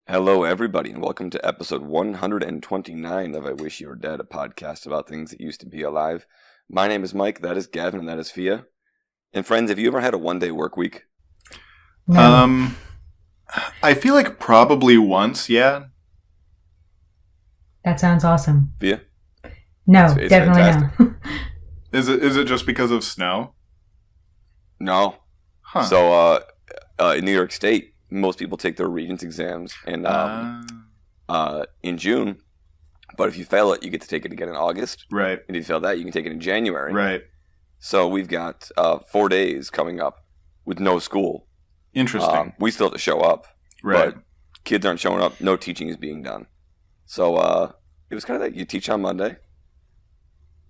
Hello, everybody, and welcome to episode 129 of I Wish You Were Dead, a podcast about things that used to be alive. My name is Mike, that is Gavin, and that is Fia. And friends, have you ever had a one-day work week? No. I feel like probably once, yeah. That sounds awesome. Fia? No, It's definitely fantastic. no. Is it just because of snow? No. Huh. So, in New York State, most people take their Regents exams in June, but if you fail it, you get to take it again in August. Right. And if you fail that, you can take it in January. Right. So we've got 4 days coming up with no school. Interesting. We still have to show up, right. but kids aren't showing up. No teaching is being done. So it was kind of that you teach on Monday,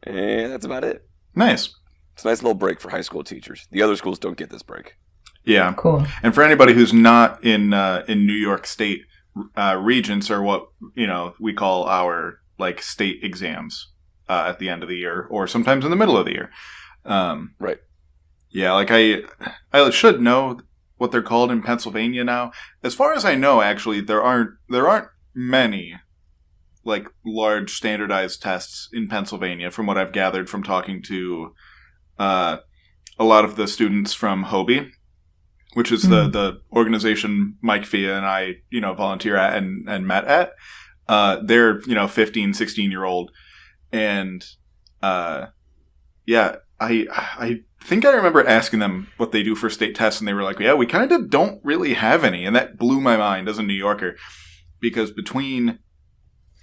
and that's about it. Nice. It's a nice little break for high school teachers. The other schools don't get this break. Yeah. Cool. And for anybody who's not in New York State, Regents are what we call our state exams at the end of the year, or sometimes in the middle of the year. Right. Yeah. I should know what they're called in Pennsylvania now. As far as I know, actually, there aren't many large standardized tests in Pennsylvania, from what I've gathered from talking to a lot of the students from Hobie, which is the organization Mike, Fia, and I, volunteer at and met at. They're, 15, 16-year-old. And, yeah, I think I remember asking them what they do for state tests, and they were like, yeah, we kind of don't really have any. And that blew my mind as a New Yorker, because between,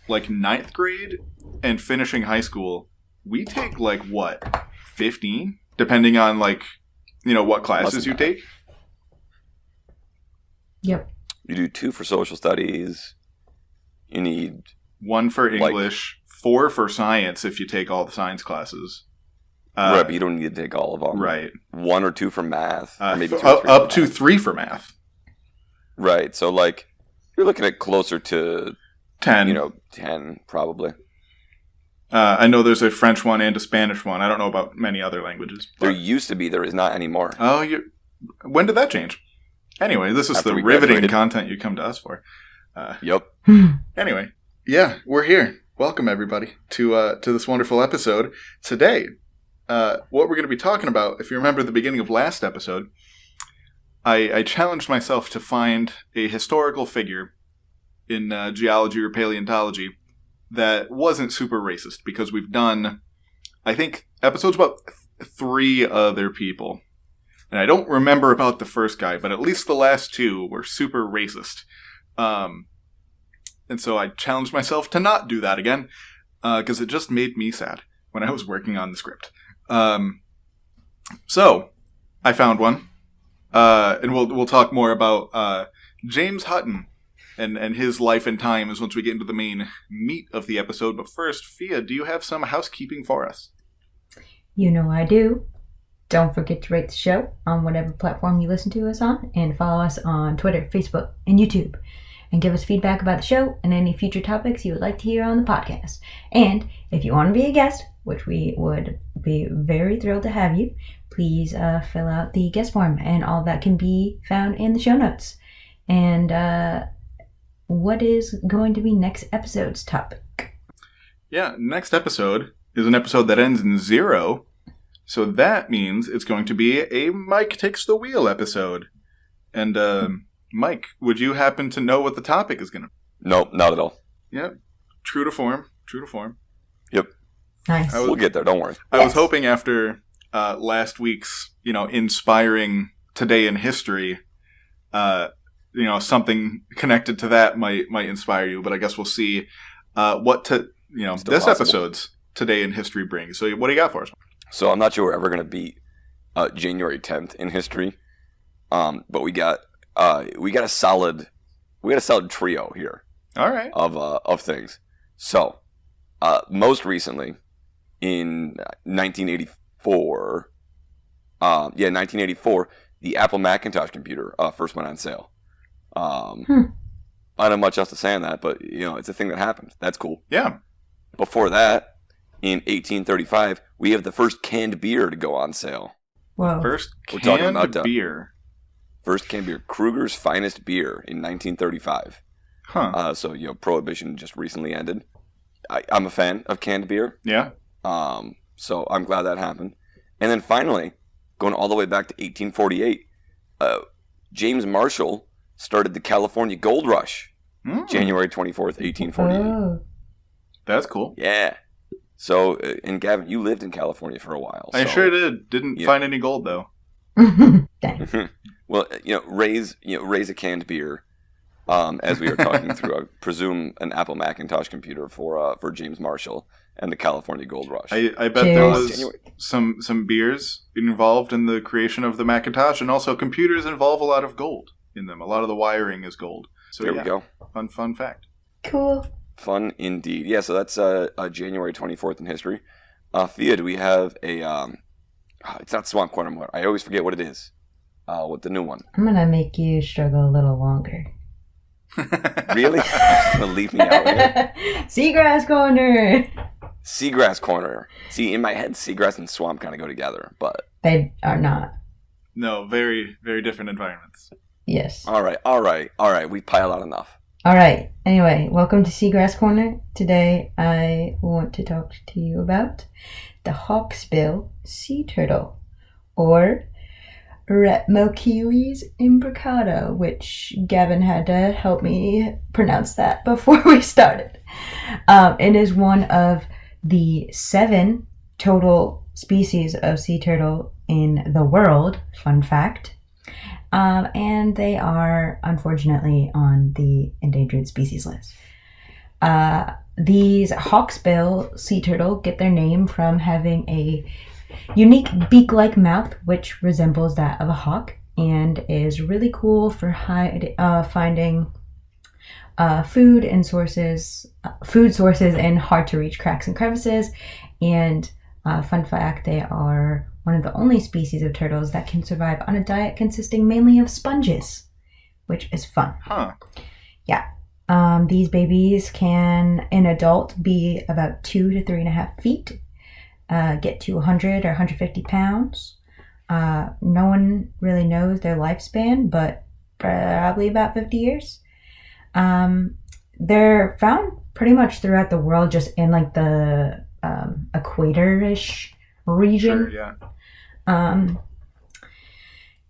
9th grade and finishing high school, we take, 15? Depending on, what classes you take. Yep. You do 2 for social studies. You need 1 for English, 4 for science if you take all the science classes. Right, but you don't need to take all of them. Right. 1 or 2 for math. Or maybe 2 or 3 up for to math. 3 for math. Right, so you're looking at closer to 10. 10 probably. I know there's a French one and a Spanish one. I don't know about many other languages. There used to be, there is not anymore. Oh, when did that change? Anyway, this is After the we riveting graduated. content you come to us for. Yep. Anyway, yeah, we're here. Welcome, everybody, to this wonderful episode. Today, what we're going to be talking about, if you remember the beginning of last episode, I challenged myself to find a historical figure in geology or paleontology that wasn't super racist, because we've done, I think, episodes about 3 other people. And I don't remember about the first guy, but at least the last 2 were super racist. And so I challenged myself to not do that again, because it just made me sad when I was working on the script. So I found one, and we'll talk more about James Hutton and his life and times once we get into the main meat of the episode. But first, Fia, do you have some housekeeping for us? You know I do. Don't forget to rate the show on whatever platform you listen to us on, and follow us on Twitter, Facebook, and YouTube. And give us feedback about the show and any future topics you would like to hear on the podcast. And if you want to be a guest, which we would be very thrilled to have you, please fill out the guest form, and all that can be found in the show notes. And what is going to be next episode's topic? Yeah, next episode is an episode that ends in 0. So that means it's going to be a Mike Takes the Wheel episode. And, Mike, would you happen to know what the topic is going to be? Nope, not at all. Yep. True to form. Yep. Nice. We'll get there, don't worry. I was hoping after last week's, inspiring Today in History, something connected to that might inspire you. But I guess we'll see what this possible. episode's Today in History brings. So what do you got for us? So I'm not sure we're ever going to beat January 10th in history, but we got a solid trio here. All right. Of things. So most recently in 1984, the Apple Macintosh computer first went on sale. I don't have much else to say on that, but it's a thing that happened. That's cool. Yeah. Before that, in 1835, we have the first canned beer to go on sale. Whoa. First We're talking canned about beer. First canned beer, Kruger's Finest Beer in 1935. Huh. So, Prohibition just recently ended. I'm a fan of canned beer. Yeah. So I'm glad that happened. And then finally, going all the way back to 1848, James Marshall started the California Gold Rush, January 24th, 1848. Oh. That's cool. Yeah. So, and Gavin, you lived in California for a while. I sure did. Didn't find any gold, though. Dang. Well, raise a canned beer. As we are talking through, I presume an Apple Macintosh computer for James Marshall and the California Gold Rush. I bet there was some beers involved in the creation of the Macintosh, and also computers involve a lot of gold in them. A lot of the wiring is gold. So there we go. Fun fact. Cool. Fun indeed. Yeah, so that's January 24th in history. Thea, do we have a... it's not Swamp Corner. I always forget what it is. What the new one? I'm going to make you struggle a little longer. Really? Just gonna leave me out here? Seagrass Corner! Seagrass Corner. See, in my head, seagrass and swamp kind of go together, but... They are not. No, very, very different environments. Yes. All right. We piled on enough. All right. Anyway, welcome to Seagrass Corner. Today, I want to talk to you about the hawksbill sea turtle, or Rhepmocheles imbricata, which Gavin had to help me pronounce that before we started. It is one of the 7 total species of sea turtle in the world, fun fact. And they are, unfortunately, on the endangered species list. These hawksbill sea turtle get their name from having a unique beak-like mouth, which resembles that of a hawk, and is really cool for finding food sources in hard-to-reach cracks and crevices. And fun fact, they are one of the only species of turtles that can survive on a diet consisting mainly of sponges, which is fun. Huh. Yeah. These babies can, in adult, be about 2 to 3.5 feet, get to 100 or 150 pounds. No one really knows their lifespan, but probably about 50 years. They're found pretty much throughout the world, just in like the equator-ish region. Sure, yeah.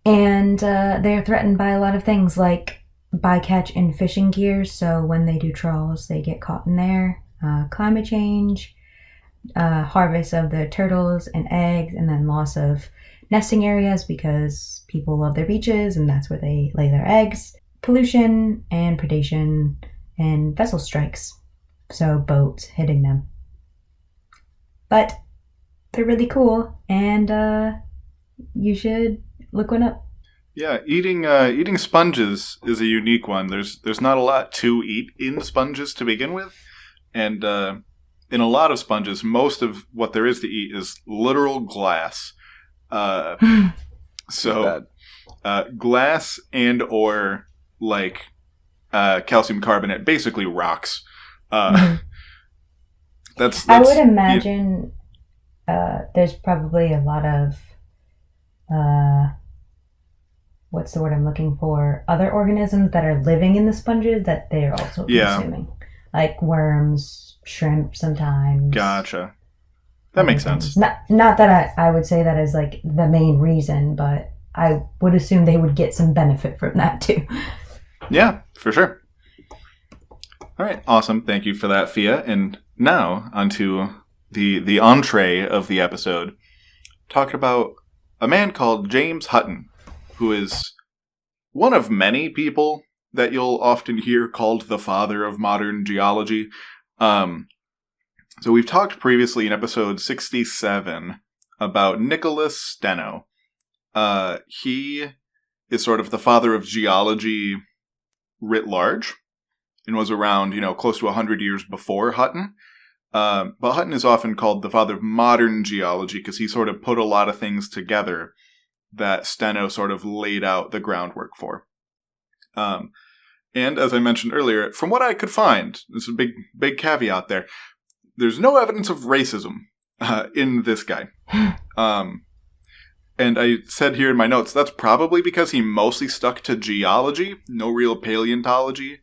And they're threatened by a lot of things like bycatch and fishing gear, so when they do trawls, they get caught in there. Climate change, harvest of the turtles and eggs, and then loss of nesting areas because people love their beaches and that's where they lay their eggs. Pollution and predation and vessel strikes, so boats hitting them. But they're really cool, and you should look one up. Yeah, eating sponges is a unique one. There's not a lot to eat in sponges to begin with, and in a lot of sponges, most of what there is to eat is literal glass. So glass and or like calcium carbonate, basically rocks. That's I would imagine there's probably a lot of what's the word I'm looking for? Other organisms that are living in the sponges that they're also consuming, like worms, shrimp, sometimes. Gotcha. That makes sense. Not that I would say that as like the main reason, but I would assume they would get some benefit from that too. Yeah, for sure. All right, awesome. Thank you for that, Fia. And now onto the entree of the episode. Talking about a man called James Hutton, who is one of many people that you'll often hear called the father of modern geology. So we've talked previously in episode 67 about Nicholas Steno. He is sort of the father of geology writ large, and was around, close to 100 years before Hutton. But Hutton is often called the father of modern geology because he sort of put a lot of things together that Steno sort of laid out the groundwork for. And as I mentioned earlier, from what I could find, there's a big caveat there, there's no evidence of racism in this guy. And I said here in my notes, that's probably because he mostly stuck to geology, no real paleontology.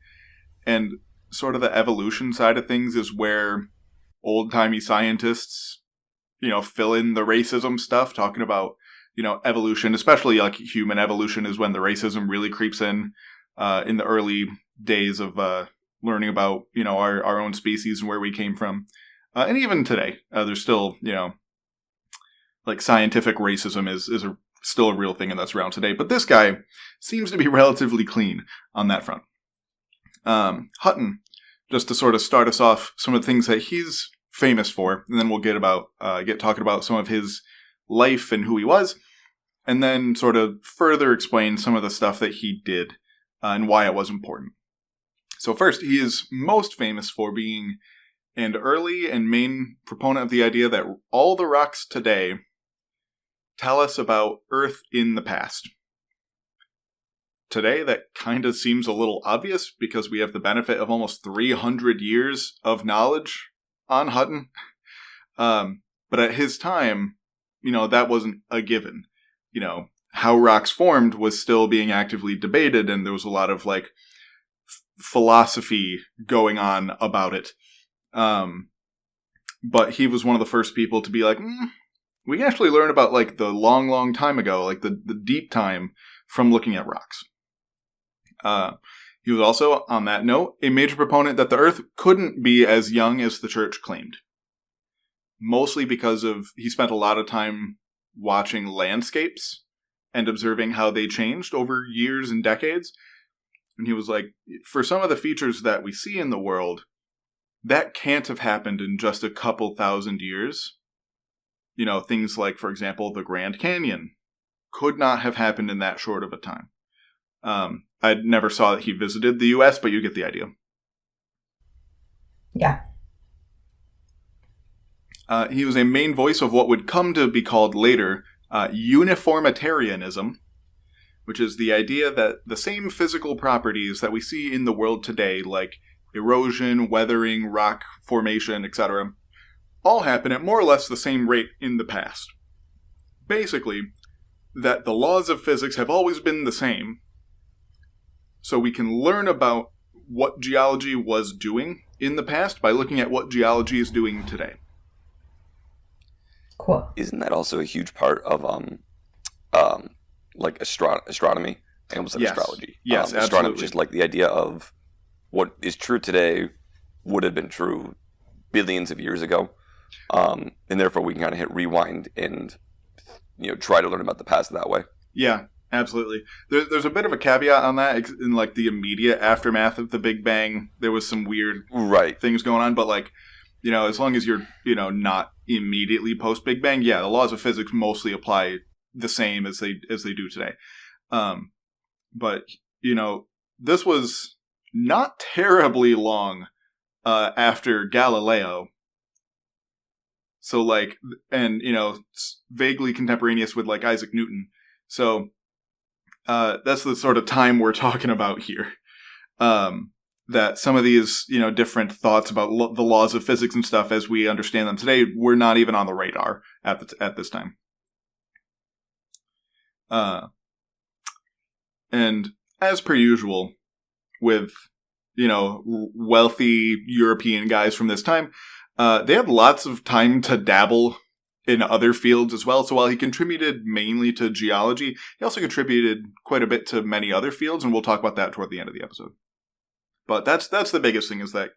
And sort of the evolution side of things is where old-timey scientists, fill in the racism stuff, talking about, evolution, especially like human evolution is when the racism really creeps in the early days of learning about, our own species and where we came from. And even today, there's still, like scientific racism is still a real thing, and that's around today. But this guy seems to be relatively clean on that front. Hutton, just to sort of start us off, some of the things that he's famous for, and then we'll get talking about some of his life and who he was, and then sort of further explain some of the stuff that he did and why it was important. So first, he is most famous for being an early and main proponent of the idea that all the rocks today tell us about Earth in the past. Today, that kind of seems a little obvious because we have the benefit of almost 300 years of knowledge on Hutton. But at his time, that wasn't a given. How rocks formed was still being actively debated, and there was a lot of like philosophy going on about it. But he was one of the first people to be like, we can actually learn about like the long, long time ago, like the deep time from looking at rocks. He was also, on that note, a major proponent that the Earth couldn't be as young as the church claimed. Mostly because he spent a lot of time watching landscapes and observing how they changed over years and decades. And he was like, for some of the features that we see in the world, that can't have happened in just a couple thousand years. Things like, for example, the Grand Canyon could not have happened in that short of a time. I never saw that he visited the U.S., but you get the idea. Yeah. He was a main voice of what would come to be called later uniformitarianism, which is the idea that the same physical properties that we see in the world today, like erosion, weathering, rock formation, etc., all happen at more or less the same rate in the past. Basically, that the laws of physics have always been the same, so we can learn about what geology was doing in the past by looking at what geology is doing today. Cool. Isn't that also a huge part of like astronomy? I almost said Yes. astrology. Yes, astronomy, absolutely. just like the idea of what is true today would have been true billions of years ago, and therefore we can kind of hit rewind and try to learn about the past that way. Yeah, absolutely. There's a bit of a caveat on that. In like the immediate aftermath of the Big Bang, there was some weird things going on, but like, as long as you're, not immediately post Big Bang, yeah, the laws of physics mostly apply the same as they do today. But this was not terribly long after Galileo. So like, and vaguely contemporaneous with like Isaac Newton. So that's the sort of time we're talking about here. That some of these, different thoughts about the laws of physics and stuff as we understand them today were not even on the radar at this time. And as per usual, with, wealthy European guys from this time, they had lots of time to dabble in other fields as well. So while he contributed mainly to geology, he also contributed quite a bit to many other fields, and we'll talk about that toward the end of the episode. But that's the biggest thing, is that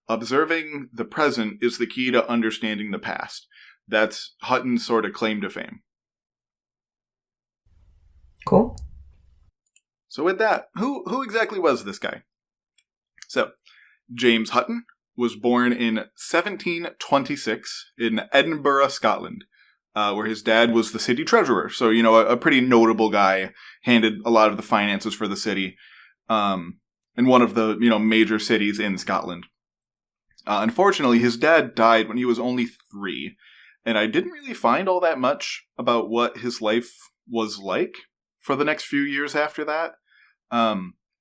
observing the present is the key to understanding the past. That's Hutton's sort of claim to fame. Cool. So with that, who exactly was this guy? So, James Hutton was born in 1726 in Edinburgh, Scotland, where his dad was the city treasurer. So, a pretty notable guy, handled a lot of the finances for the city. In one of the, major cities in Scotland. Unfortunately, his dad died when he was only 3, and I didn't really find all that much about what his life was like for the next few years after that.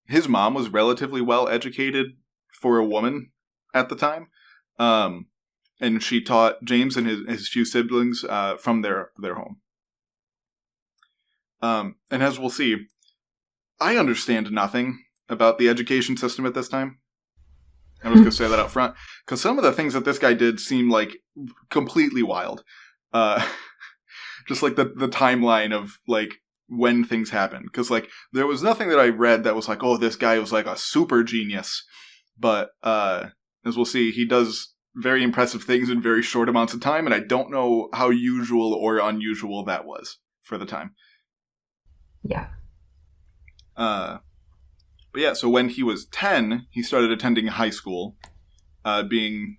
His mom was relatively well educated for a woman at the time, and she taught James and his few siblings from their home. And as we'll see, I understand nothing about the education system at this time. I'm just going to say that up front. Because some of the things that this guy did seem like completely wild. Just like the timeline of like when things happen. Because like there was nothing that I read that was like, oh, this guy was like a super genius. But as we'll see, he does very impressive things in very short amounts of time. And I don't know how usual or unusual that was for the time. Yeah. But yeah, so when he was 10, he started attending high school, being,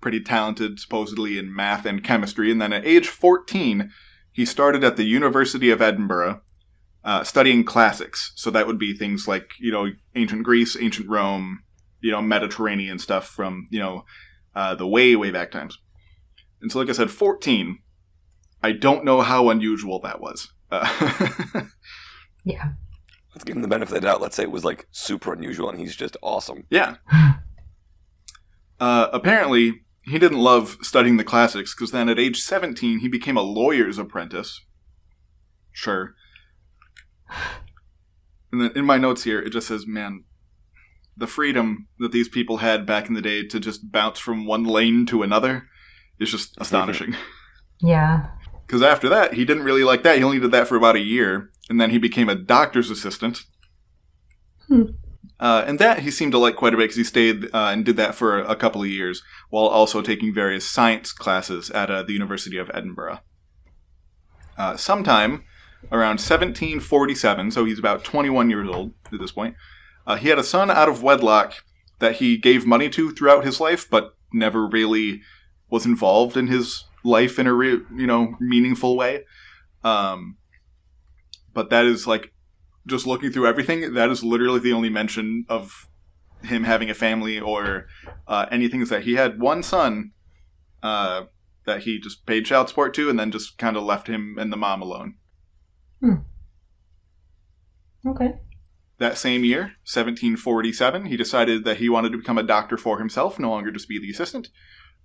pretty talented, supposedly, in math and chemistry. And then at age 14, he started at the University of Edinburgh, studying classics. So that would be things like, ancient Greece, ancient Rome, Mediterranean stuff from, the way, way back times. And so, like I said, 14, I don't know how unusual that was. Yeah. Let's give him the benefit of the doubt. Let's say it was like super unusual and he's just awesome. Yeah. Apparently, he didn't love studying the classics because then at age 17, he became a lawyer's apprentice. Sure. And then in my notes here, it just says, man, the freedom that these people had back in the day to just bounce from one lane to another is just astonishing. Yeah. Because after that, he didn't really like that. He only did that for about a year. And then he became a doctor's assistant. And that he seemed to like quite a bit because he stayed and did that for a couple of years while also taking various science classes at the University of Edinburgh. Sometime around 1747, so he's about 21 years old at this point, he had a son out of wedlock that he gave money to throughout his life, but never really was involved in his life in a meaningful way. But that is like, just looking through everything, that is literally the only mention of him having a family or anything. Is that he had one son that he just paid child support to and then just kind of left him and the mom alone. Okay. That same year, 1747, he decided that he wanted to become a doctor for himself, no longer just be the assistant.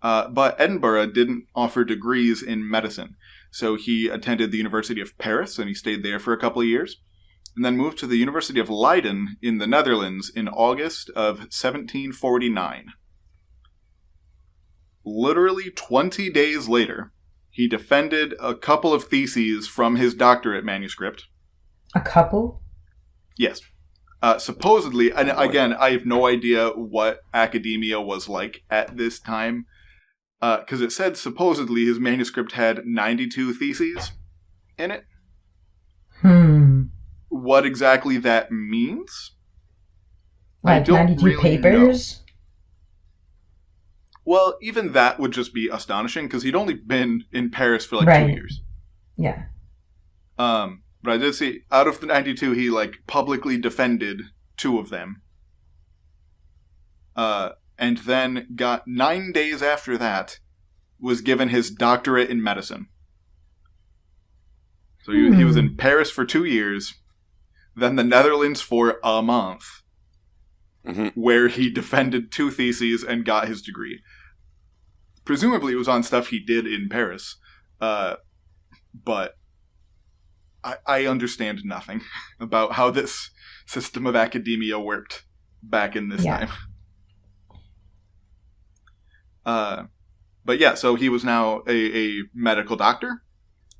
But Edinburgh didn't offer degrees in medicine. So he attended the University of Paris, and he stayed there for a couple of years, and then moved to the University of Leiden in the Netherlands in August of 1749. Literally 20 days later, he defended a couple of theses from his doctorate manuscript. A couple? Yes. Supposedly, and again, I have no idea what academia was like at this time, because it said supposedly his manuscript had 92 theses in it. What exactly that means? Like I don't 92 really papers? know. Well, even that would just be astonishing, because he'd only been in Paris for 2 years. Yeah. But I did see, out of the 92, he publicly defended 2 of them. And then got 9 days after that, was given his doctorate in medicine. So he was in Paris for 2 years, then the Netherlands for a month, where he defended 2 theses and got his degree. Presumably it was on stuff he did in Paris, but I understand nothing about how this system of academia worked back in this time. But yeah, so he was now a medical doctor,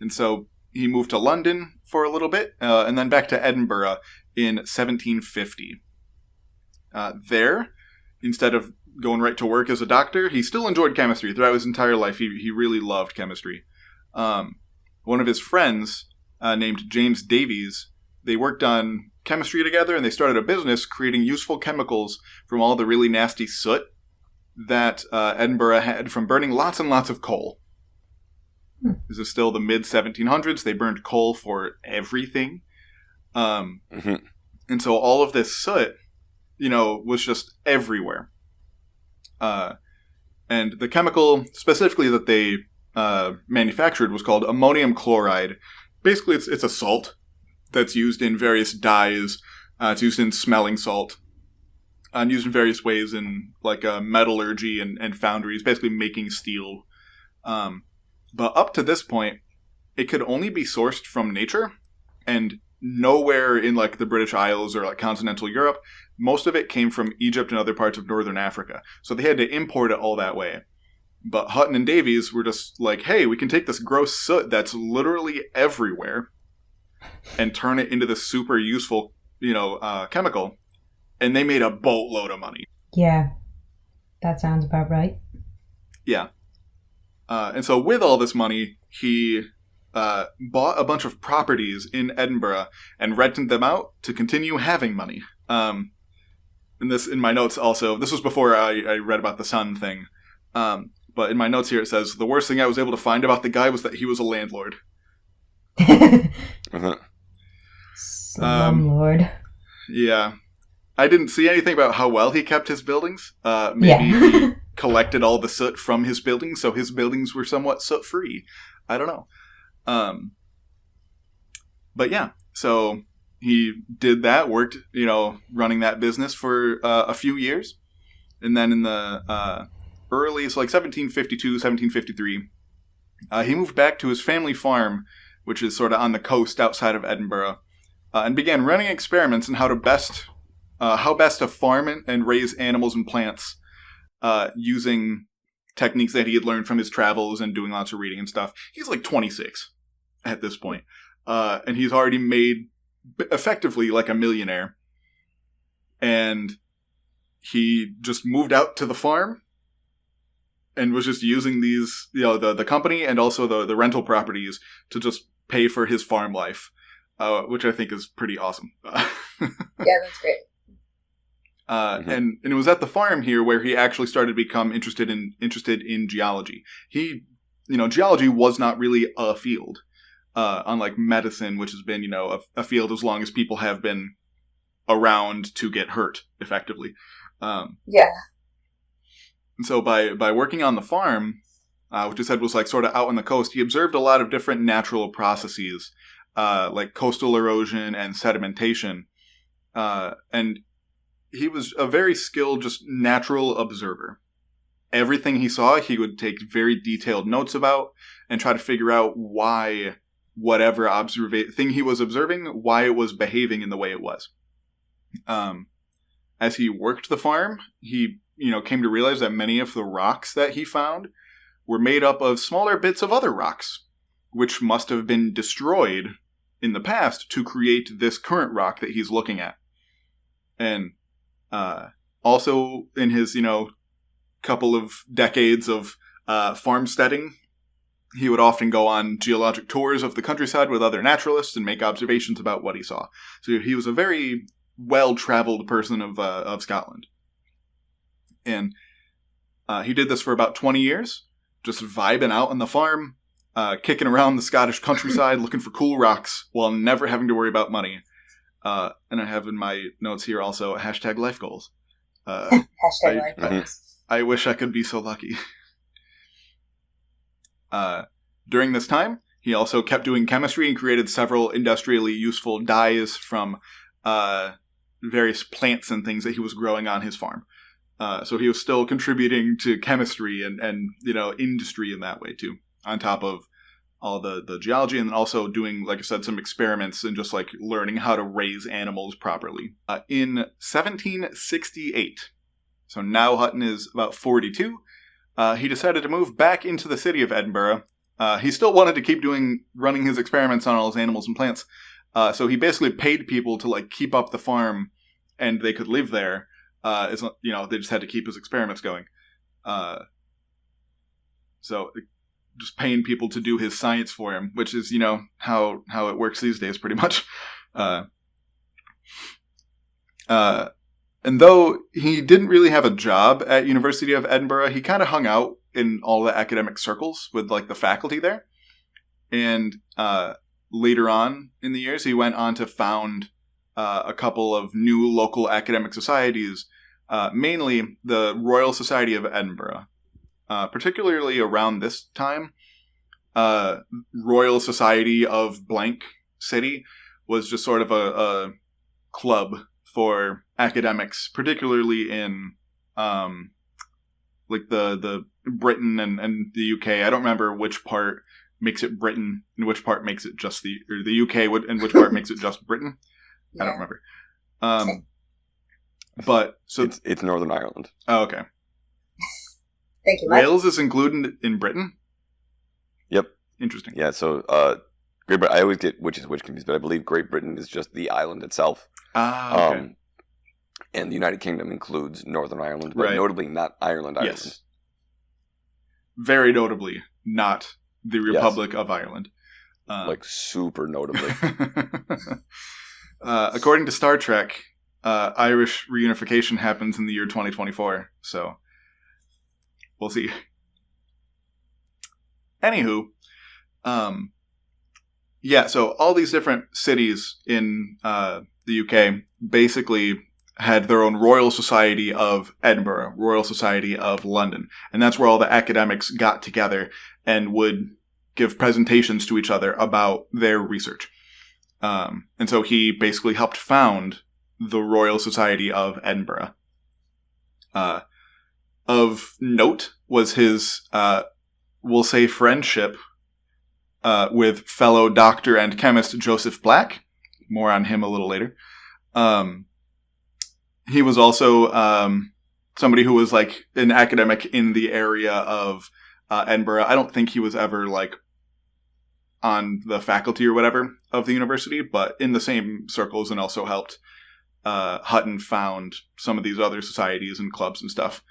and so he moved to London for a little bit, and then back to Edinburgh in 1750. There, instead of going right to work as a doctor, he still enjoyed chemistry. Throughout his entire life, he really loved chemistry. One of his friends, named James Davies, they worked on chemistry together, and they started a business creating useful chemicals from all the really nasty soot that Edinburgh had from burning lots and lots of coal. This is still the mid-1700s. They burned coal for everything. And so all of this soot, was just everywhere. And the chemical specifically that they manufactured was called ammonium chloride. Basically, it's a salt that's used in various dyes. It's used in smelling salt. And used in various ways in metallurgy and foundries, basically making steel. But up to this point, it could only be sourced from nature, and nowhere in like the British Isles or like continental Europe. Most of it came from Egypt and other parts of northern Africa. So they had to import it all that way. But Hutton and Davies were just like, hey, we can take this gross soot that's literally everywhere and turn it into this super useful, chemical. And they made a boatload of money. Yeah, that sounds about right. Yeah. And so with all this money, he bought a bunch of properties in Edinburgh and rented them out to continue having money. And this, in my notes also, this was before I read about the sun thing. But in my notes here it says, the worst thing I was able to find about the guy was that he was a landlord. Slumlord. Yeah. I didn't see anything about how well he kept his buildings. Maybe he collected all the soot from his buildings, so his buildings were somewhat soot-free. I don't know. But yeah, so he did that, worked, running that business for a few years. And then in the early, so like 1752, 1753, he moved back to his family farm, which is sort of on the coast outside of Edinburgh, and began running experiments on how best to farm and raise animals and plants using techniques that he had learned from his travels and doing lots of reading and stuff. He's like 26 at this point, and he's already made effectively like a millionaire. And he just moved out to the farm and was just using these, the company and also the rental properties to just pay for his farm life, which I think is pretty awesome. Yeah, that's great. And it was at the farm here where he actually started to become interested in geology. Geology was not really a field, unlike medicine, which has been, a field as long as people have been around to get hurt, effectively. Yeah. And so by working on the farm, which he said was like sort of out on the coast, he observed a lot of different natural processes, like coastal erosion and sedimentation, and he was a very skilled, just natural observer. Everything he saw, he would take very detailed notes about and try to figure out why whatever thing he was observing, why it was behaving in the way it was. As he worked the farm, he, came to realize that many of the rocks that he found were made up of smaller bits of other rocks, which must have been destroyed in the past to create this current rock that he's looking at. And also in his, couple of decades of farmsteading, he would often go on geologic tours of the countryside with other naturalists and make observations about what he saw. So he was a very well-traveled person of Scotland. And he did this for about 20 years, just vibing out on the farm, kicking around the Scottish countryside, looking for cool rocks, while never having to worry about money. And I have in my notes here also hashtag life goals. Hashtag life goals. I wish I could be so lucky. During this time, he also kept doing chemistry and created several industrially useful dyes from various plants and things that he was growing on his farm. So he was still contributing to chemistry and industry in that way too, on top of all the geology, and then also doing, like I said, some experiments and just like learning how to raise animals properly. In 1768, so now Hutton is about 42, he decided to move back into the city of Edinburgh. He still wanted to keep running his experiments on all his animals and plants, so he basically paid people to like keep up the farm, and they could live there. They just had to keep his experiments going. So just paying people to do his science for him, which is, how it works these days pretty much. And though he didn't really have a job at University of Edinburgh, he kind of hung out in all the academic circles with like the faculty there. And later on in the years, he went on to found a couple of new local academic societies, mainly the Royal Society of Edinburgh. Particularly around this time, Royal Society of blank city was just sort of a club for academics, particularly in like the Britain and the UK. I don't remember which part makes it Britain, and which part makes it just the UK, and which part makes it just Britain. I don't remember. But so it's Northern Ireland. Oh, okay. Thank you, Mike. Wales is included in Britain? Yep. Interesting. Yeah, so Great Britain, I always get which is which confused, but I believe Great Britain is just the island itself. Okay. And the United Kingdom includes Northern Ireland, but notably not Ireland. Yes. Very notably, not the Republic of Ireland. Super notably. According to Star Trek, Irish reunification happens in the year 2024, so we'll see. Anywho, so all these different cities in the UK basically had their own Royal Society of Edinburgh, Royal Society of London, and that's where all the academics got together and would give presentations to each other about their research. And so he basically helped found the Royal Society of Edinburgh. Of note was his, we'll say, friendship with fellow doctor and chemist Joseph Black. More on him a little later. He was also somebody who was like an academic in the area of Edinburgh. I don't think he was ever like on the faculty or whatever of the university, but in the same circles, and also helped Hutton found some of these other societies and clubs and stuff.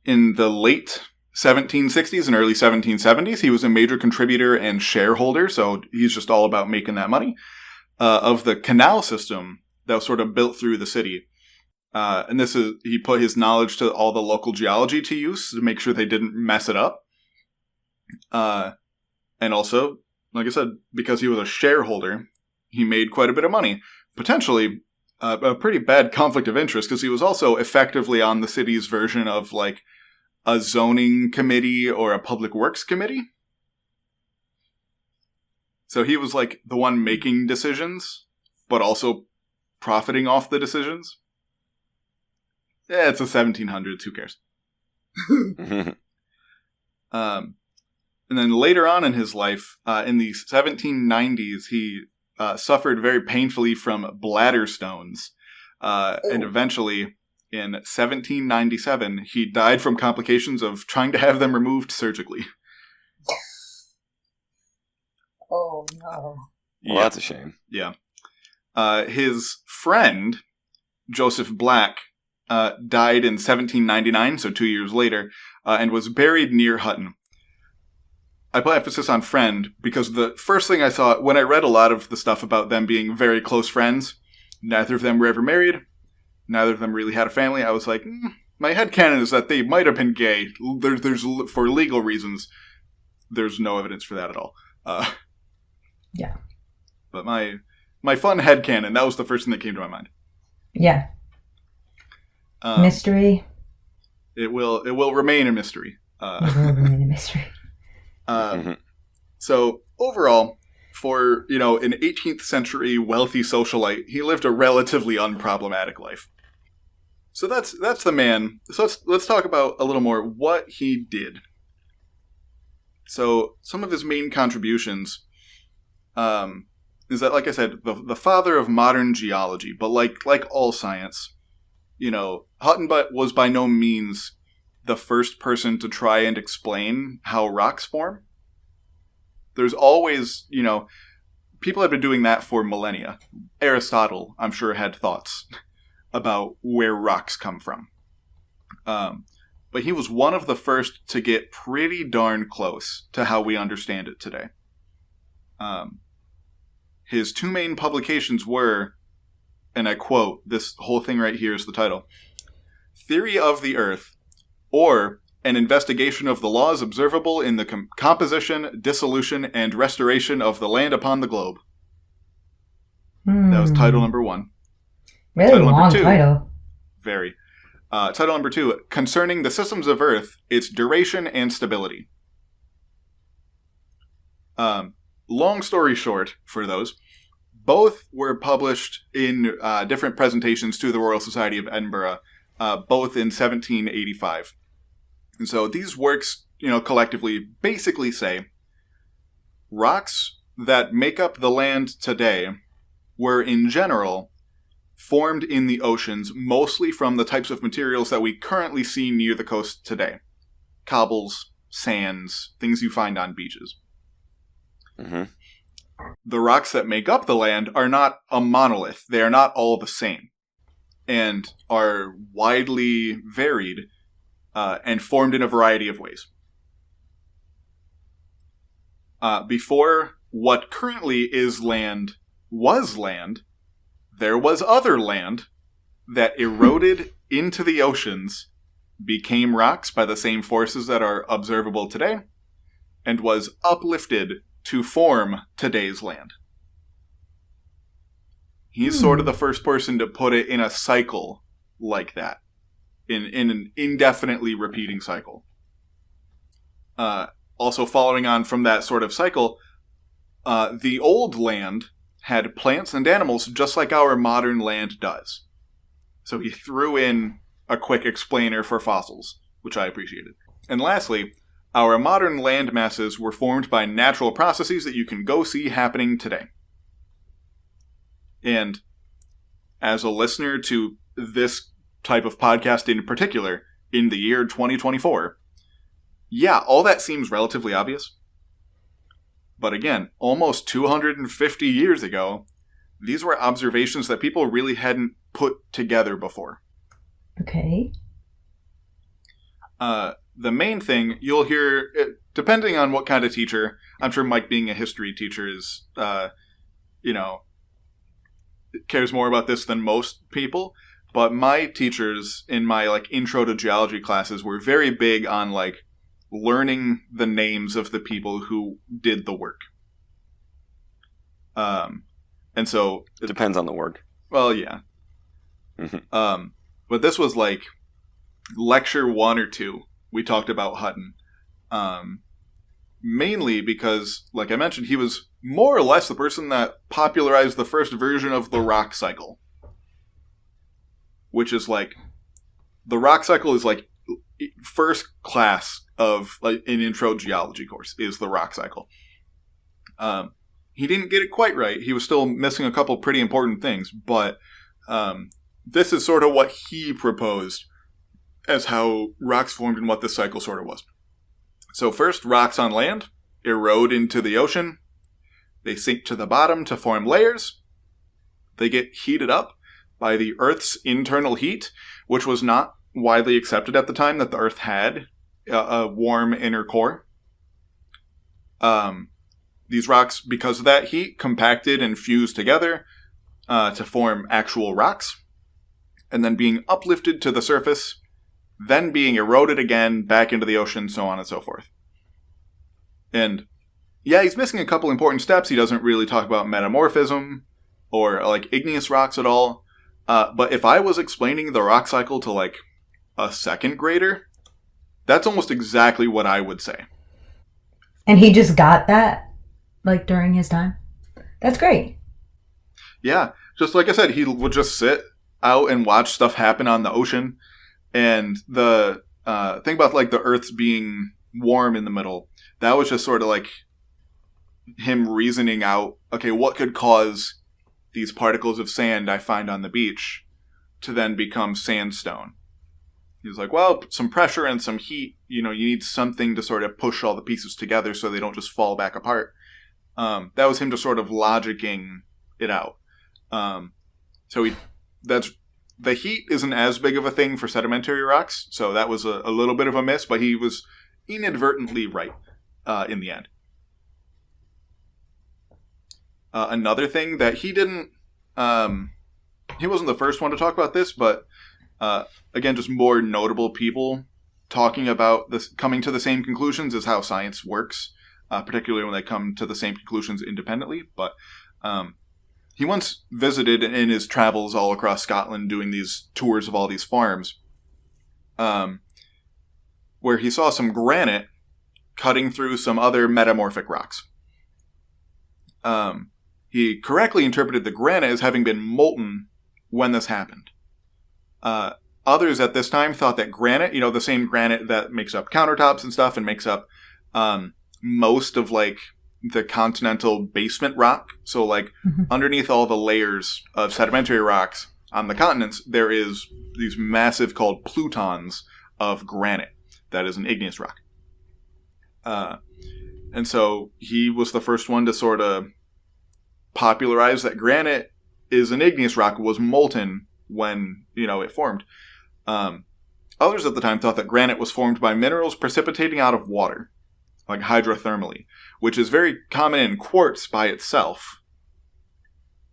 In the late 1760s and early 1770s, he was a major contributor and shareholder, so he's just all about making that money, of the canal system that was sort of built through the city. And he put his knowledge to all the local geology to use to make sure they didn't mess it up. And also, like I said, because he was a shareholder, he made quite a bit of money. Potentially a pretty bad conflict of interest, because he was also effectively on the city's version of like a zoning committee or a public works committee. So he was like the one making decisions, but also profiting off the decisions. Yeah, it's the 1700s. Who cares? And then later on in his life, in the 1790s, he suffered very painfully from bladder stones. And eventually, in 1797, he died from complications of trying to have them removed surgically. Oh, no. Well, that's a shame. Yeah. His friend, Joseph Black, died in 1799, so 2 years later, and was buried near Hutton. I put emphasis on friend because the first thing I saw when I read a lot of the stuff about them being very close friends, neither of them were ever married, neither of them really had a family, I was like, my headcanon is that they might have been gay. There's for legal reasons, there's no evidence for that at all. Yeah. But my fun headcanon, that was the first thing that came to my mind. Yeah. Mystery. It will remain a mystery. It will remain a mystery. So overall, for an 18th century wealthy socialite, he lived a relatively unproblematic life. So that's the man. So let's talk about a little more what he did. So some of his main contributions is that, like I said, the father of modern geology. But like all science, Hutton was by no means the first person to try and explain how rocks form. There's always, people have been doing that for millennia. Aristotle, I'm sure, had thoughts about where rocks come from. But he was one of the first to get pretty darn close to how we understand it today. His two main publications were, and I quote, this whole thing right here is the title, Theory of the Earth, or An Investigation of the Laws Observable in the Composition, Dissolution, and Restoration of the Land upon the Globe. That was title number 1. Really title long number 2, title. Very. Title number 2, Concerning the Systems of Earth, Its Duration and Stability. Long story short, for those, both were published in different presentations to the Royal Society of Edinburgh, both in 1785. And so these works collectively basically say rocks that make up the land today were, in general, formed in the oceans, mostly from the types of materials that we currently see near the coast today. Cobbles, sands, things you find on beaches. Mm-hmm. The rocks that make up the land are not a monolith. They are not all the same, and are widely varied and formed in a variety of ways. Before what currently is land was land, there was other land that eroded into the oceans, became rocks by the same forces that are observable today, and was uplifted to form today's land. He's sort of the first person to put it in a cycle like that, in an indefinitely repeating cycle. Also following on from that sort of cycle, the old land had plants and animals just like our modern land does. So he threw in a quick explainer for fossils, which I appreciated. And lastly, our modern land masses were formed by natural processes that you can go see happening today. And as a listener to this type of podcast in particular, in the year 2024, yeah, all that seems relatively obvious. But again, almost 250 years ago, these were observations that people really hadn't put together before. Okay. The main thing you'll hear, depending on what kind of teacher, I'm sure Mike being a history teacher is, cares more about this than most people. But my teachers in my intro to geology classes were very big on learning the names of the people who did the work. And so it depends on the work. Well, yeah. But this was lecture 1 or 2. We talked about Hutton. Mainly because, like I mentioned, he was more or less the person that popularized the first version of the rock cycle. Which is the rock cycle is first class of an intro geology course is the rock cycle. He didn't get it quite right. He was still missing a couple pretty important things, but this is sort of what he proposed as how rocks formed and what this cycle sort of was. So first, rocks on land erode into the ocean. They sink to the bottom to form layers. They get heated up by the Earth's internal heat, which was not widely accepted at the time that the Earth had a warm inner core. These rocks, because of that heat, compacted and fused together to form actual rocks, and then being uplifted to the surface, then being eroded again back into the ocean, so on and so forth. And yeah, he's missing a couple important steps. He doesn't really talk about metamorphism or igneous rocks at all. But if I was explaining the rock cycle to a second grader, that's almost exactly what I would say. And he just got that during his time? That's great. Yeah, just like I said, he would just sit out and watch stuff happen on the ocean. And the thing about the Earth's being warm in the middle, that was just sort of him reasoning out, okay, what could cause these particles of sand I find on the beach to then become sandstone? He's well, some pressure and some heat, you need something to sort of push all the pieces together so they don't just fall back apart. That was him just sort of logicking it out. The heat isn't as big of a thing for sedimentary rocks, so that was a little bit of a miss, but he was inadvertently right in the end. Another thing that he didn't... he wasn't the first one to talk about this, but again, just more notable people talking about this, coming to the same conclusions is how science works, particularly when they come to the same conclusions independently. But he once visited in his travels all across Scotland doing these tours of all these farms, where he saw some granite cutting through some other metamorphic rocks. He correctly interpreted the granite as having been molten when this happened. Others at this time thought that granite, the same granite that makes up countertops and stuff and makes up most of like the continental basement rock. So like underneath all the layers of sedimentary rocks on the continents, there is these massive called plutons of granite. That is an igneous rock. And so he was the first one to sort of popularize that granite is an igneous rock, was molten when, it formed. Others at the time thought that granite was formed by minerals precipitating out of water, like hydrothermally, which is very common in quartz by itself,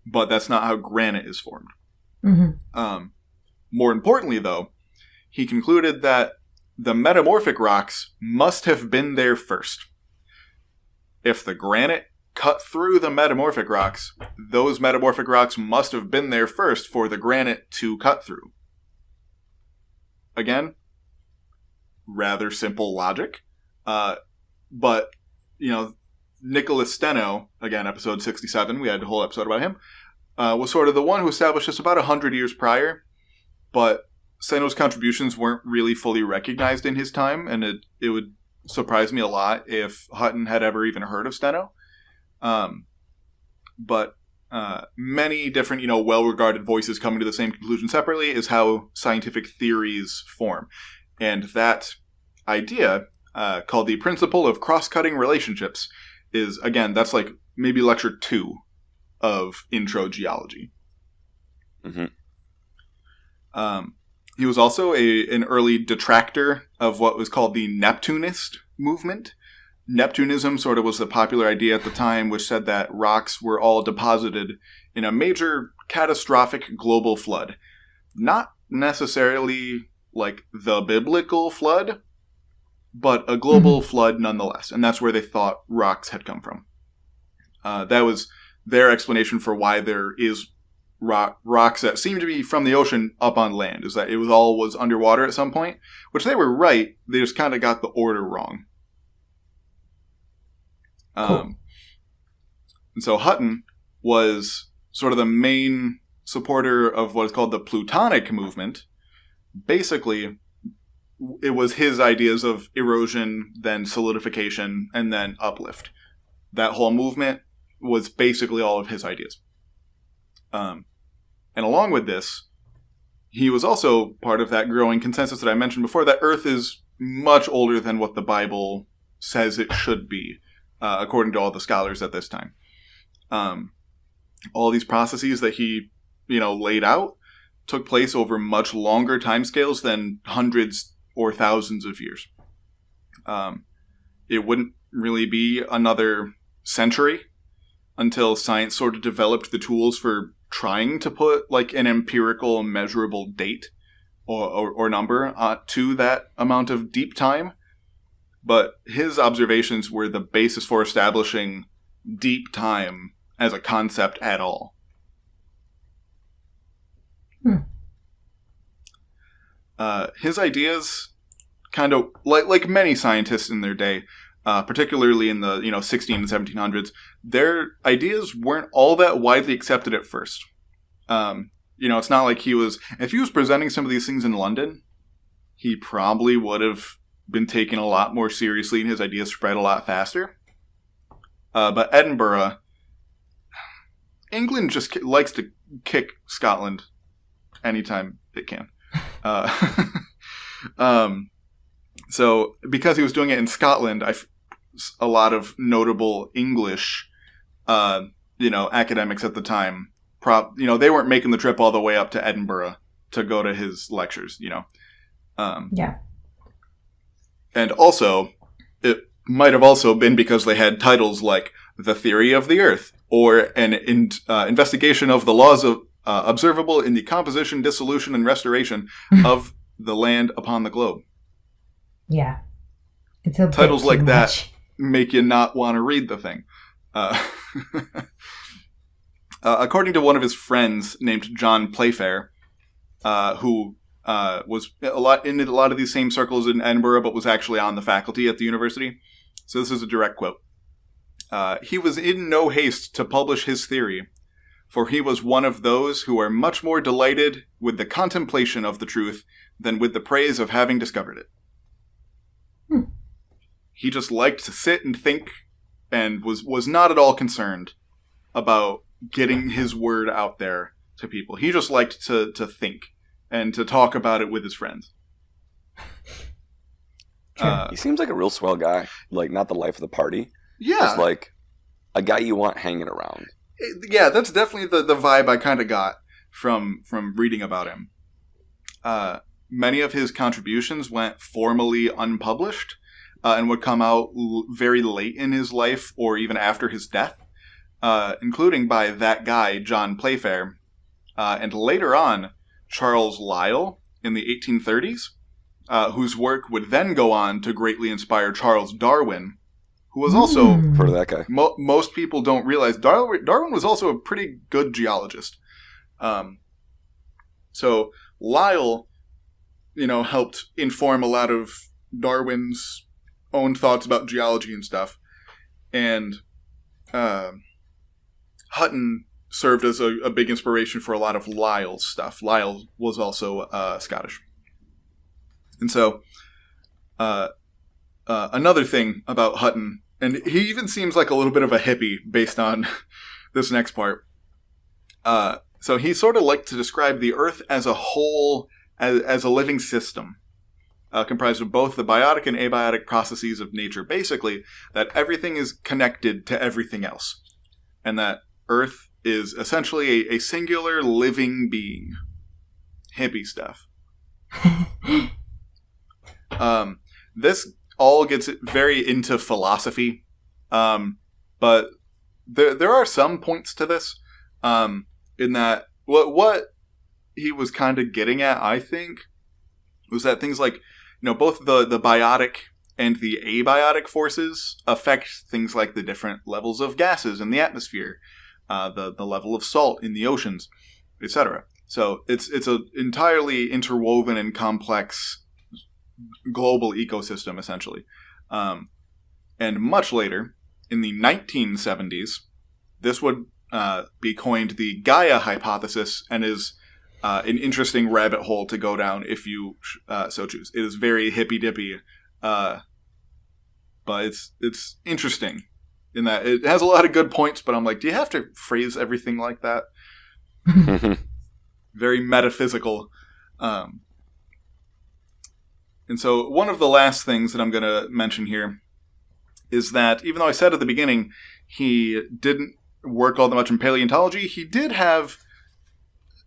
but that's not how granite is formed. More importantly, though, he concluded that the metamorphic rocks must have been there first. If the granite cut through the metamorphic rocks, those metamorphic rocks must have been there first for the granite to cut through. Again, rather simple logic. But, Nicholas Steno, again, episode 67, we had a whole episode about him, was sort of the one who established this about 100 years prior, but Steno's contributions weren't really fully recognized in his time, and it would surprise me a lot if Hutton had ever even heard of Steno. But many different, well-regarded voices coming to the same conclusion separately is how scientific theories form. And that idea, called the principle of cross-cutting relationships, is, again, that's like maybe lecture 2 of Intro Geology. He was also an early detractor of what was called the Neptunist movement. Neptunism sort of was the popular idea at the time, which said that rocks were all deposited in a major catastrophic global flood. Not necessarily like the biblical flood, but a global flood nonetheless. And that's where they thought rocks had come from. That was their explanation for why there is rocks that seem to be from the ocean up on land, is that it was underwater at some point, which they were right. They just kind of got the order wrong. Cool. And so Hutton was sort of the main supporter of what is called the Plutonic movement. Basically, it was his ideas of erosion, then solidification, and then uplift. That whole movement was basically all of his ideas. And along with this, he was also part of that growing consensus that I mentioned before, that Earth is much older than what the Bible says it should be, according to all the scholars at this time. All these processes that he, laid out took place over much longer timescales than hundreds or thousands of years. It wouldn't really be another century until science sort of developed the tools for trying to put like an empirical measurable date or number to that amount of deep time. But his observations were the basis for establishing deep time as a concept at all. His ideas, kind of like many scientists in their day, particularly in the 16 and 1700s, their ideas weren't all that widely accepted at first. It's not like if he was presenting some of these things in London, he probably would have been taken a lot more seriously and his ideas spread a lot faster. But Edinburgh, England just likes to kick Scotland anytime it can. So because he was doing it in Scotland, a lot of notable English, academics at the time, they weren't making the trip all the way up to Edinburgh to go to his lectures, Yeah. And also, it might have also been because they had titles like The Theory of the Earth, or an investigation of the laws of observable in the composition, dissolution, and restoration of the land upon the globe. Yeah. It's a titles like that much. Make you not want to read the thing. According to one of his friends named John Playfair, who was in a lot of these same circles in Edinburgh, but was actually on the faculty at the university. So this is a direct quote. He was in no haste to publish his theory, for he was one of those who are much more delighted with the contemplation of the truth than with the praise of having discovered it. He just liked to sit and think and was not at all concerned about getting his word out there to people. He just liked to think and to talk about it with his friends. He seems like a real swell guy. Like, not the life of the party. Yeah. Just like a guy you want hanging around. Yeah, that's definitely the vibe I kind of got from reading about him. Many of his contributions went formally unpublished and would come out very late in his life or even after his death, including by that guy, John Playfair, and later on, Charles Lyell in the 1830s, whose work would then go on to greatly inspire Charles Darwin, who was also... Heard of that guy. Most people don't realize Darwin was also a pretty good geologist. So Lyell, helped inform a lot of Darwin's own thoughts about geology and stuff. And Hutton served as a big inspiration for a lot of Lyell's stuff. Lyell was also Scottish. And so another thing about Hutton, and he even seems like a little bit of a hippie based on this next part. So he sort of liked to describe the Earth as a whole, as a living system, comprised of both the biotic and abiotic processes of nature. Basically, that everything is connected to everything else, and that Earth is essentially a singular living being. Hippie stuff. This all gets very into philosophy, but there are some points to this, in that what he was kind of getting at, I think, was that things like, both the biotic and the abiotic forces affect things like the different levels of gases in the atmosphere, the level of salt in the oceans, etc. So it's an entirely interwoven and complex global ecosystem, essentially. And much later, in the 1970s, this would be coined the Gaia hypothesis, and is an interesting rabbit hole to go down if you so choose. It is very hippy-dippy, but it's interesting in that it has a lot of good points, but I'm like, do you have to phrase everything like that? Very metaphysical. And so one of the last things that I'm going to mention here is that even though I said at the beginning he didn't work all that much in paleontology, he did have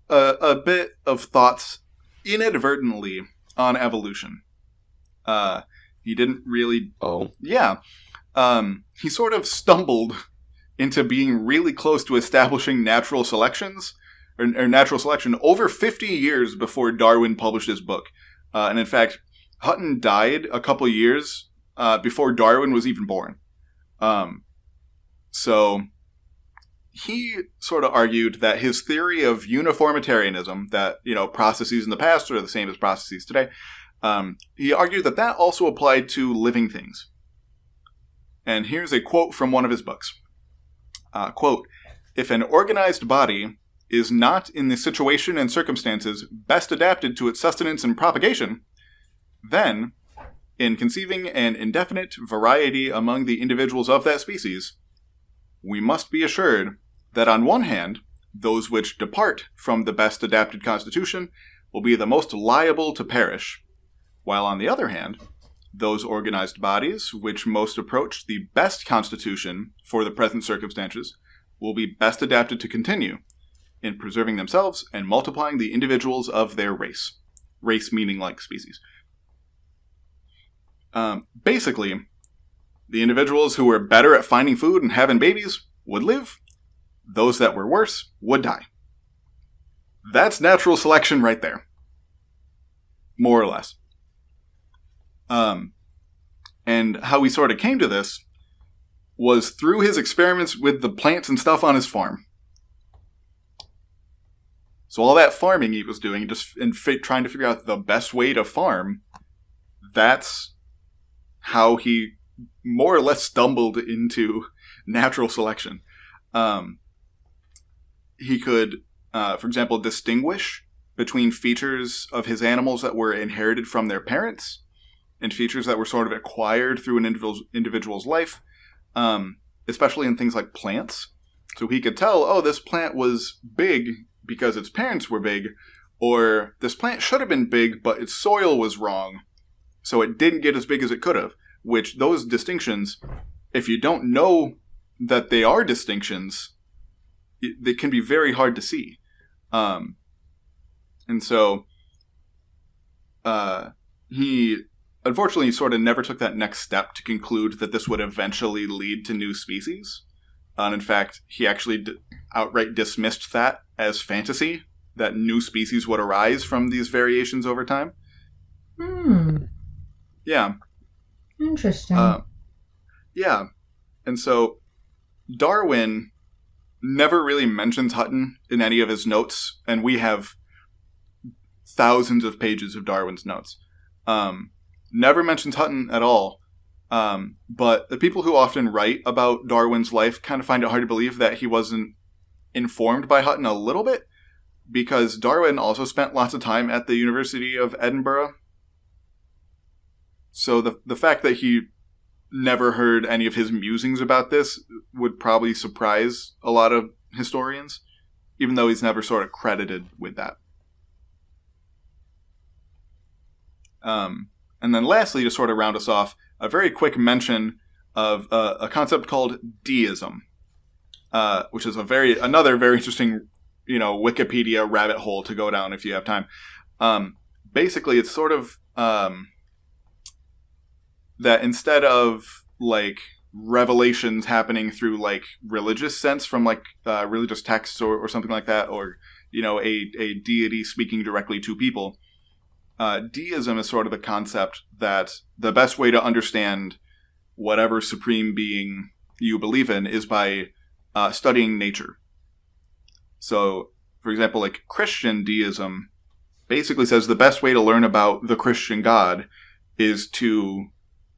a bit of thoughts inadvertently on evolution. He didn't really... Oh. Yeah. He sort of stumbled into being really close to establishing natural selections, or natural selection, over 50 years before Darwin published his book. And in fact, Hutton died a couple years before Darwin was even born. So he sort of argued that his theory of uniformitarianism, that, processes in the past are the same as processes today, he argued that also applied to living things. And here's a quote from one of his books. Quote, "If an organized body is not in the situation and circumstances best adapted to its sustenance and propagation, then, in conceiving an indefinite variety among the individuals of that species, we must be assured that on one hand, those which depart from the best adapted constitution will be the most liable to perish, while on the other hand, those organized bodies which most approach the best constitution for the present circumstances will be best adapted to continue in preserving themselves and multiplying the individuals of their race." Race meaning like species. Basically, the individuals who were better at finding food and having babies would live. Those that were worse would die. That's natural selection right there. More or less. And how we sort of came to this was through his experiments with the plants and stuff on his farm. So all that farming he was doing, trying to figure out the best way to farm, that's how he more or less stumbled into natural selection. he could, for example, distinguish between features of his animals that were inherited from their parents and features that were sort of acquired through an individual's life, especially in things like plants. So he could tell, oh, this plant was big because its parents were big, or this plant should have been big, but its soil was wrong, so it didn't get as big as it could have, which those distinctions, if you don't know that they are distinctions, they can be very hard to see. And so he unfortunately sort of never took that next step to conclude that this would eventually lead to new species. And in fact, he actually outright dismissed that as fantasy, that new species would arise from these variations over time. Yeah. Interesting. Yeah. And so Darwin never really mentions Hutton in any of his notes, and we have thousands of pages of Darwin's notes. Never mentions Hutton at all. But the people who often write about Darwin's life kind of find it hard to believe that he wasn't informed by Hutton a little bit, because Darwin also spent lots of time at the University of Edinburgh. So the fact that he never heard any of his musings about this would probably surprise a lot of historians, even though he's never sort of credited with that. And then lastly, to sort of round us off, a very quick mention of a concept called deism, which is another very interesting, Wikipedia rabbit hole to go down if you have time. Basically, it's sort of that instead of like revelations happening through like religious sense from like religious texts or something like that, or a deity speaking directly to people. Deism is sort of the concept that the best way to understand whatever supreme being you believe in is by studying nature. So, for example, like Christian deism basically says the best way to learn about the Christian God is to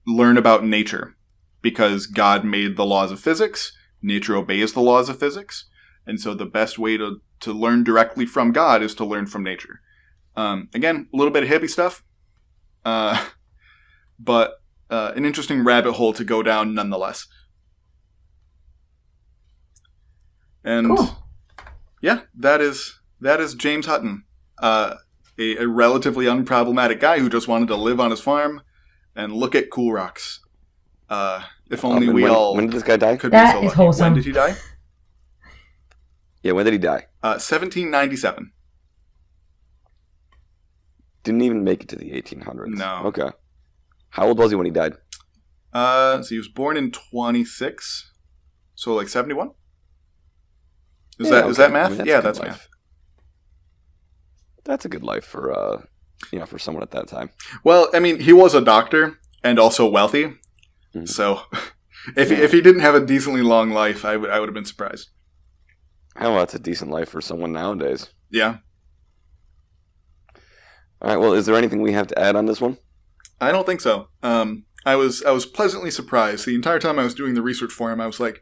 learn about nature, because God made the laws of physics, nature obeys the laws of physics, and so the best way to learn directly from God is to learn from nature. Again, a little bit of hippie stuff, but an interesting rabbit hole to go down nonetheless. And cool. Yeah, that is James Hutton, a relatively unproblematic guy who just wanted to live on his farm and look at cool rocks. If only when did this guy die? Could that be so is lucky. wholesome. When did he die? Yeah, when did he die? 1797. Didn't even make it to the 1800s. No. Okay. How old was he when he died? So he was born in 26, so like 71. Is that math? I mean, yeah, that's life. math. That's a good life for for someone at that time. Well, I mean, he was a doctor and also wealthy, so if he didn't have a decently long life, I would have been surprised. Well, that's a decent life for someone nowadays. Yeah. All right. Well, is there anything we have to add on this one? I don't think so. I was pleasantly surprised the entire time I was doing the research for him. I was like,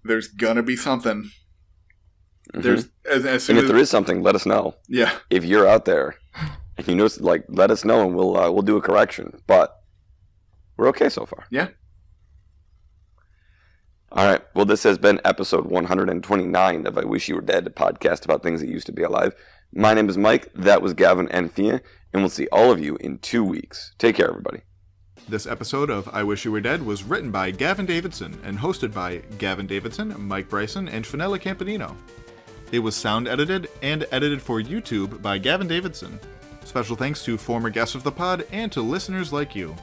"There's gonna be something." There's as soon and if as there is something, let us know. Yeah. If you're out there, and you know, let us know, and we'll do a correction. But we're okay so far. Yeah. All right. Well, this has been episode 129 of I Wish You Were Dead, a podcast about things that used to be alive. My name is Mike. That was Gavin and Thea, and we'll see all of you in 2 weeks. Take care, everybody. This episode of I Wish You Were Dead was written by Gavin Davidson and hosted by Gavin Davidson, Mike Bryson, and Finella Campanino. It was sound edited and edited for YouTube by Gavin Davidson. Special thanks to former guests of the pod and to listeners like you.